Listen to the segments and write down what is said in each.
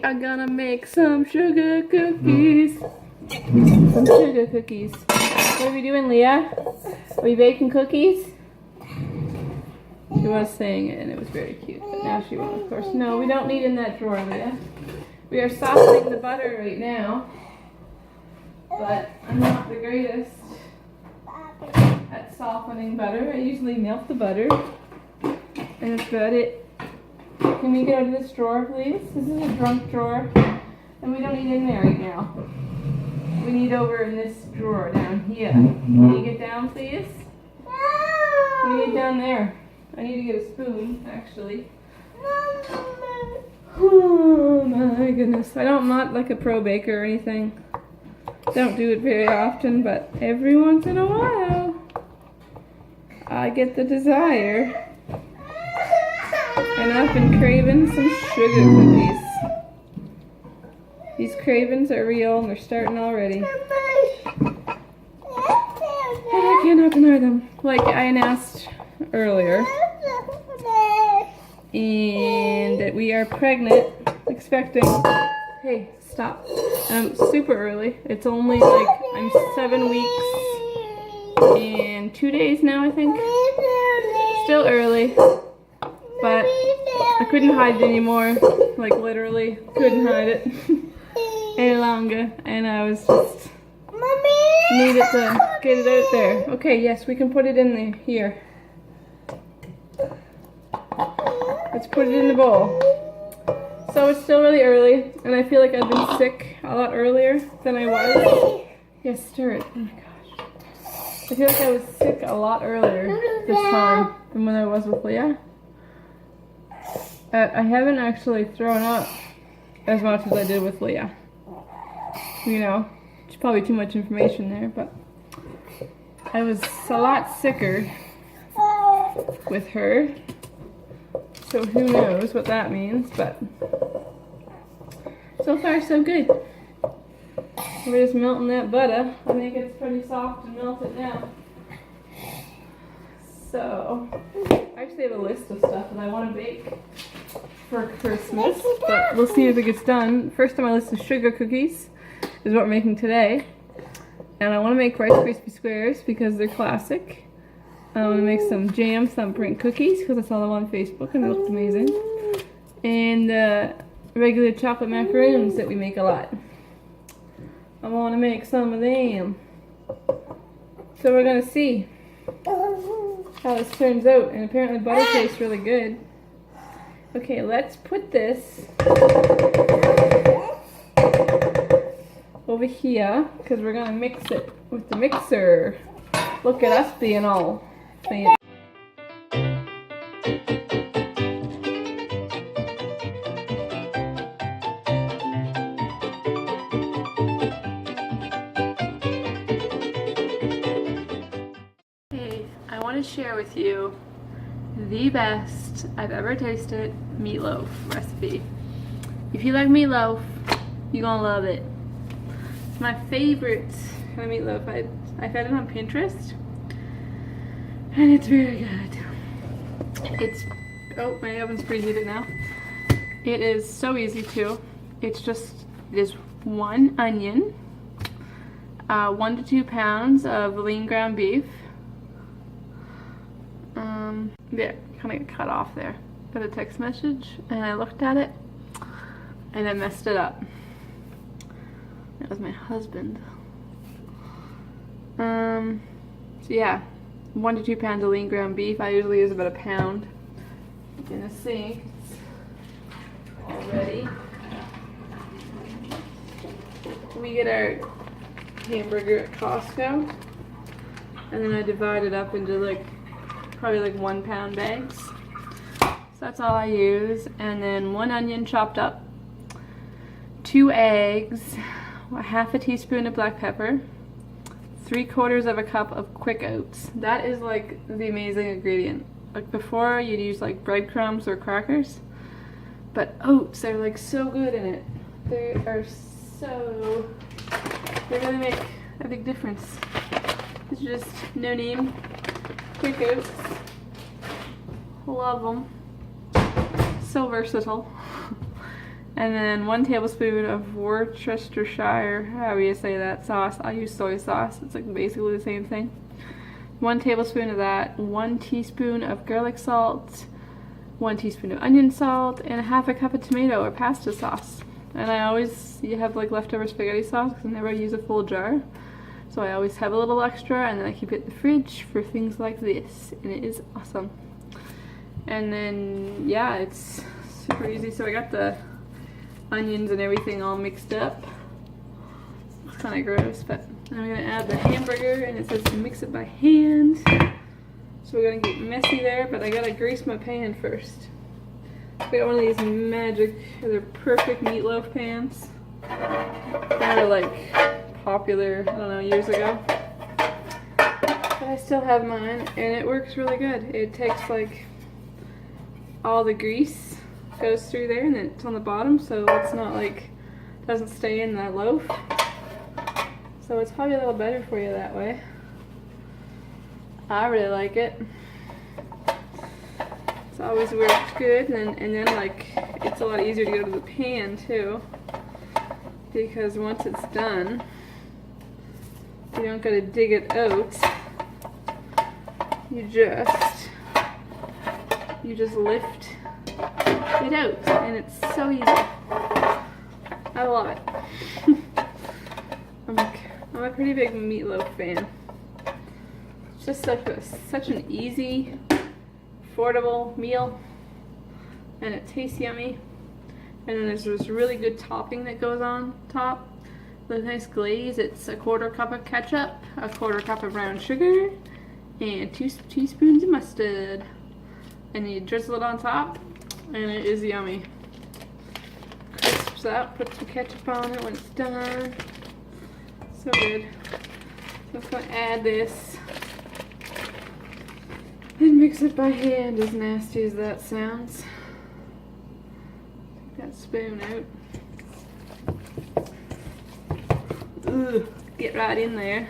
are gonna make some sugar cookies. Some sugar cookies. What are we doing, Leah? Are we baking cookies? She was saying it and it was very cute, but now she won't, of course. No, we don't need in that drawer, Leah. We are softening the butter right now, but I'm not the greatest at softening butter. I usually melt the butter, and that's about it. Can we get out of this drawer, please? This is a drunk drawer, and we don't need in there right now. We need over in this drawer down here. Can you get down, please? We need down there. I need to get a spoon, actually. Oh my goodness. I'm not like a pro baker or anything. Don't do it very often, but every once in a while, I get the desire. And I've been craving some sugar cookies. These cravings are real and they're starting already. And I cannot deny them. Like I announced earlier. And that we are pregnant, expecting. Hey, stop. Super early. It's only like, I'm 7 weeks and 2 days now, I think. Still early. But I couldn't hide it anymore. Like literally, couldn't hide it any longer. And I was just needed to get it out there. Okay, yes, we can put it in there. Here. Let's put it in the bowl. So it's still really early, and I feel like I've been sick a lot earlier than I was. Yes, stir it. Oh my gosh. I feel like I was sick a lot earlier this time than when I was with Leah. I haven't actually thrown up as much as I did with Leah. You know, it's probably too much information there, but I was a lot sicker with her. So who knows what that means, but so far so good. We're just melting that butter. I think it's pretty soft and melted now. So, I actually have a list of stuff that I want to bake for Christmas, but we'll see if it gets done. First on my list is sugar cookies, is what we're making today. And I want to make Rice Krispie Squares because they're classic. I want to make some jam thumbprint cookies because I saw them on Facebook and they looked amazing. And regular chocolate macaroons that we make a lot. I want to make some of them. So we're going to see how this turns out. And apparently butter tastes really good. Okay, let's put this over here because we're going to mix it with the mixer. Look at us being all fancy. Hey, I want to share with you the best I've ever tasted meatloaf recipe. If you like meatloaf, you're gonna love it. It's my favorite kind of meatloaf. I found it on Pinterest and it's very good. It's, oh, my oven's preheated now. It is so easy too. It is 1 onion, 1 to 2 pounds of lean ground beef. Yeah, kind of got cut off there. Got a text message and I looked at it and I messed it up. That was my husband. So yeah, 1 to 2 pounds of lean ground beef. I usually use about 1 pound in the sink. It's all ready. We get our hamburger at Costco, and then I divide it up into probably 1 pound bags. So that's all I use. And then 1 onion chopped up, 2 eggs, 1/2 teaspoon of black pepper, 3/4 cup of quick oats. That is like the amazing ingredient. Like before you'd use like breadcrumbs or crackers, but oats are like so good in it. They really make a big difference. It's just no name, quick oats. Love them. So versatile. And then 1 tablespoon of Worcestershire, however you say that, sauce. I'll use soy sauce. It's like basically the same thing. 1 tablespoon of that, 1 teaspoon of garlic salt, 1 teaspoon of onion salt, and 1/2 cup of tomato or pasta sauce. And I always have like leftover spaghetti sauce because I never use a full jar. So I always have a little extra, and then I keep it in the fridge for things like this, and it is awesome. And then, yeah, it's super easy. So I got the onions and everything all mixed up. It's kind of gross, but I'm gonna add the hamburger, and it says to mix it by hand. So we're gonna get messy there, but I gotta grease my pan first. I got one of these magic, they're perfect meatloaf pans. They were like popular, I don't know, years ago. But I still have mine, and it works really good. It takes like all the grease goes through there, and it's on the bottom, so it's not like, doesn't stay in that loaf. So it's probably a little better for you that way. I really like it. It's always worked good, and then like it's a lot easier to go to the pan too, because once it's done, you don't gotta dig it out. You just lift it out, and it's so easy. I love it. I'm a pretty big meatloaf fan. It's just such an easy, affordable meal, and it tastes yummy. And then there's this really good topping that goes on top. The nice glaze. It's 1/4 cup of ketchup, 1/4 cup of brown sugar, and 2 teaspoons of mustard. And you drizzle it on top, and it is yummy. Crisps up, put some ketchup on it when it's done. So good. So I'm just gonna add this and mix it by hand, as nasty as that sounds. Take that spoon out. Ugh, get right in there.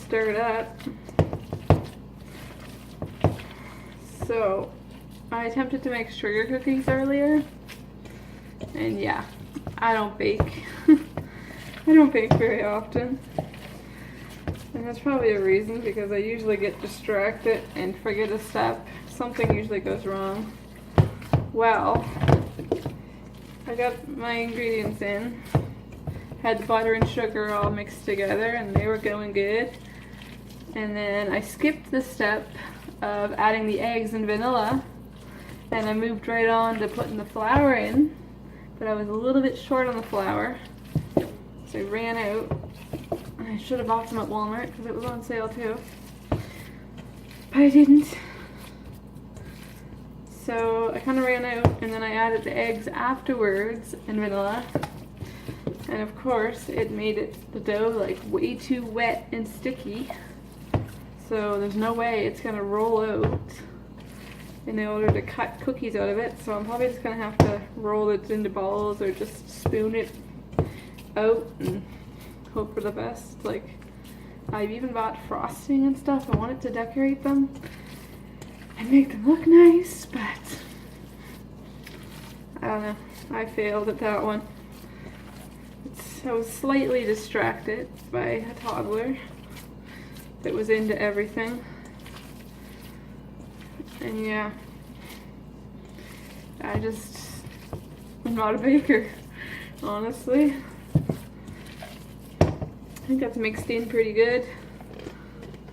Stir it up. So, I attempted to make sugar cookies earlier, and yeah, I don't bake. I don't bake very often, and that's probably a reason, because I usually get distracted and forget a step. Something usually goes wrong. Well, I got my ingredients in, had the butter and sugar all mixed together, and they were going good. And then I skipped the step of adding the eggs and vanilla, and I moved right on to putting the flour in, but I was a little bit short on the flour, so I ran out. I should have bought some at Walmart because it was on sale too, but I didn't. So I kind of ran out, and then I added the eggs afterwards and vanilla, and of course it made the dough like way too wet and sticky. So there's no way it's gonna roll out in order to cut cookies out of it. So I'm probably just gonna have to roll it into balls or just spoon it out and hope for the best. Like, I've even bought frosting and stuff. I wanted to decorate them and make them look nice, but I don't know. I failed at that one. I was slightly distracted by a toddler that was into everything, and yeah, I'm not a baker, honestly. I think that's mixed in pretty good.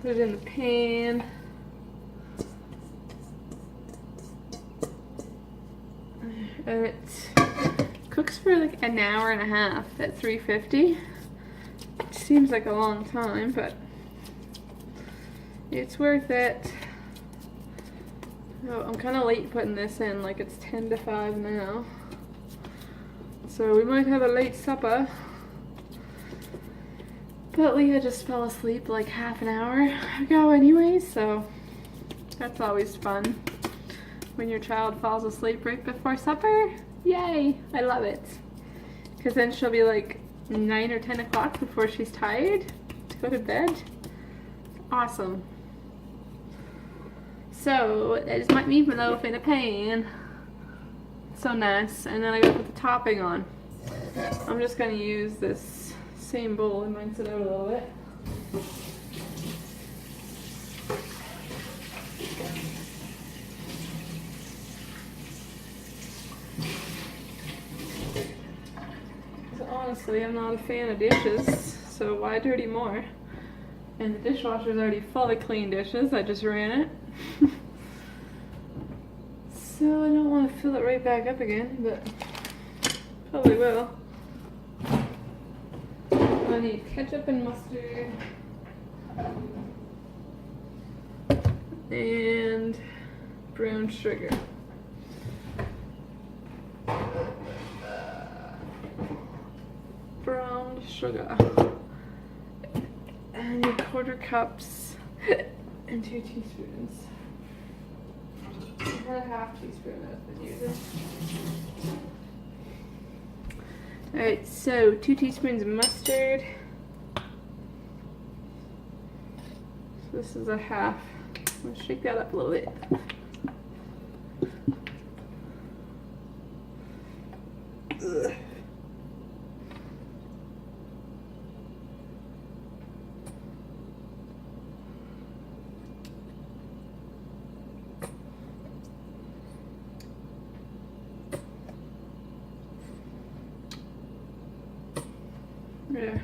Put it in the pan. And it cooks for like an hour and a half at 350. It seems like a long time, but it's worth it. Oh, I'm kind of late putting this in, like it's 10 to 5 now. So we might have a late supper. But Leah just fell asleep like half an hour ago anyway, so that's always fun. When your child falls asleep right before supper, yay, I love it. Because then she'll be like 9 or 10 o'clock before she's tired to go to bed. Awesome. So, there's my meatloaf in a pan. So nice. And then I gotta put the topping on. I'm just gonna use this same bowl and rinse it out a little bit. So honestly, I'm not a fan of dishes, so why dirty more? And the dishwasher's already full of clean dishes. I just ran it. So I don't want to fill it right back up again, but probably will. I need ketchup and mustard and brown sugar. Brown sugar. And 1/4 cups and 2 teaspoons. I had a 1/2 teaspoon I've been using. Alright, so 2 teaspoons of mustard. So this is a 1/2. I'm gonna shake that up a little bit. Ugh. There.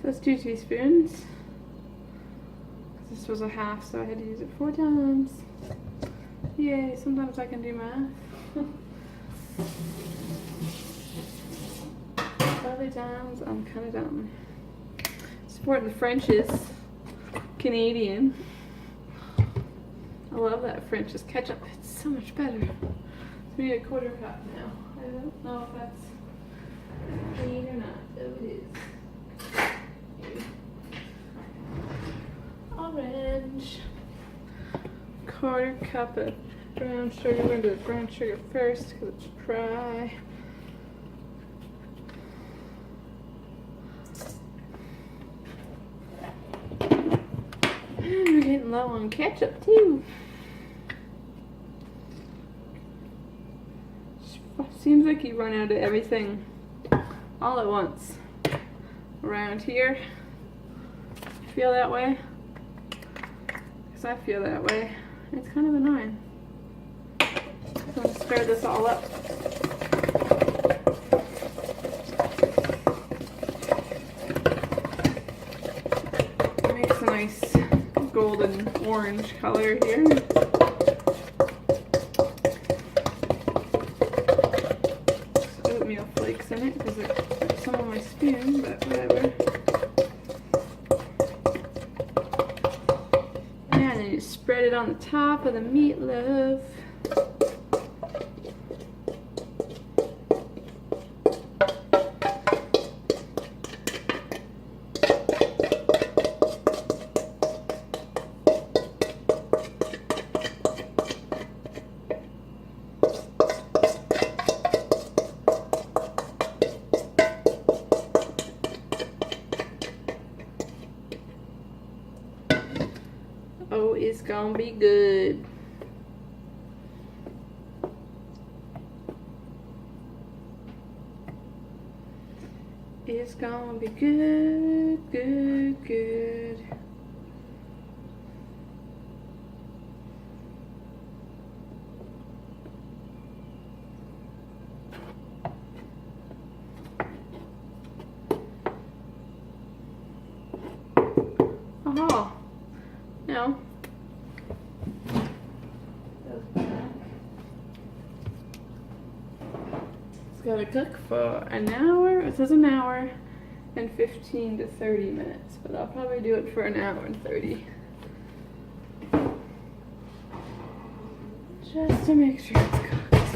So that's 2 teaspoons. This was a 1/2, so I had to use it 4 times. Yay, sometimes I can do math. Other times I'm kind of dumb. Supporting the French's Canadian. I love that French's ketchup. It's so much better. So we need a 1/4 cup now. I don't know if that's clean or not. Oh, it is. Orange. 1/4 cup of brown sugar. We're going to do the brown sugar first because it's dry. And we're getting low on ketchup too. Seems like you run out of everything all at once around here. Feel that way? Because I feel that way. It's kind of annoying. So I'm going to stir this all up. It makes a nice golden orange color here. Oatmeal flakes in it because it's some on my spoon, but whatever. Yeah, and then you spread it on the top of the meatloaf. Oh, it's gonna be good. It's gonna be good, good, good. Oh, no. It's gotta cook for an hour. It says an hour and 15 to 30 minutes, but I'll probably do it for an hour and 30. Just to make sure it's cooked.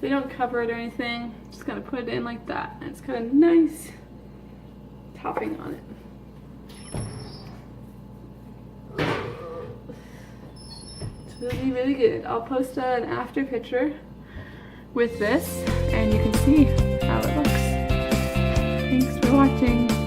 So you don't cover it or anything, just gonna put it in like that. And it's got a nice topping on it. It's really, really good. I'll post an after picture with this and you can see how it looks. Thanks for watching.